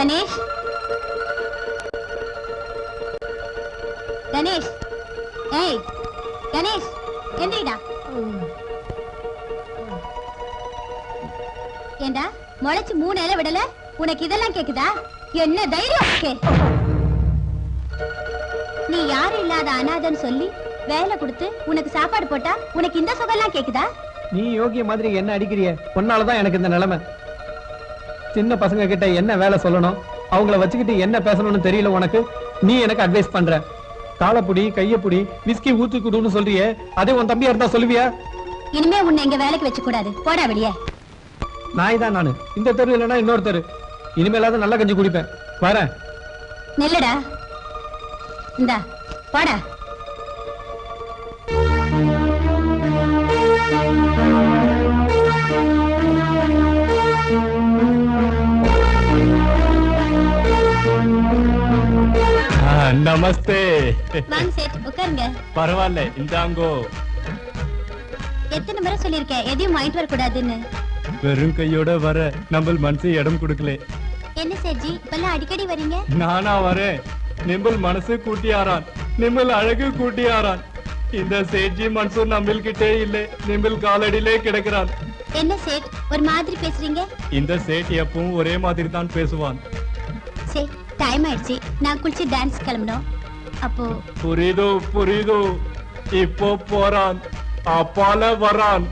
கணேஷ், கணேஷ், ஏய் கணேஷ், எந்திரிடா. ஏண்டா முளைச்சு 3 இலை விடல, உனக்கு இதெல்லாம் கேக்குதா? என்ன தைரியம் உனக்கு? நீ யாரும் இல்லாத அனாதன்னு சொல்லி வேலை கொடுத்து உனக்கு சாப்பாடு போட்டா உனக்கு இந்த சுகம்லாம் கேக்குதா? நீ யோகிய மாதிரி என்ன அடிக்கிறிய? உன்னாலதான் எனக்கு இந்த நிலைமை. சின்ன பசங்க கிட்ட என்ன வேலை சொல்லணும், அவங்கள வச்சுக்கிட்டு என்ன பேசணும்னு தெரியல உனக்கு. நீ எனக்கு அட்வைஸ் பண்ற. காலப்புடி கையப்புடி விஸ்கி ஊத்தி குடுன்னு சொல்றியே, அதே உன் தம்பியா இருந்தா சொல்லுவியா? இனிமே உன்னை எங்க வேலைக்கு வச்சு கூடாது, போடா வெளியே. நாய் தான் நானு. இந்த தெரு இல்லைன்னா இன்னொரு தெரு. இனிமேலாவது நல்ல கஞ்சி குடிப்பேன். வரேன். நெல்லடா, இந்தா போடா. நமஸ்தே. வாங்க சேட், உட்காருங்க. பரவாயில்ல, இந்தாங்கோ. எத்தனை முறை சொல்லிருக்கேன் எதையும் வாங்கிட்டு வர கூடாதுன்னு. வெறும் கையோட வர நம்ம மனசு இடம் கொடுக்கல. என்ன சேட்ஜி இப்பெல்லாம் அடிக்கடி வரீங்க? நானா வரேன். நிம்பல் மனசு கூட்டியாரான், நிம்பல் அழகு கூட்டியாரான். இந்த சேட்ஜி மனசு நம்மில் கிட்டே இல்ல, நிம்பல் காலடியிலே கிடக்கிறான். என்ன சேட் ஒரு மாதிரி பேசுறீங்க? இந்த சேட் எப்பவும் ஒரே மாதிரி தான் பேசுவான். சேட் டைம் ஆயிடுச்சு, நான் குளிச்சு டான்ஸ் கிளம்பணும். அப்போ புரியுது புரியுது. இப்போ போறான், அப்பால வரான்.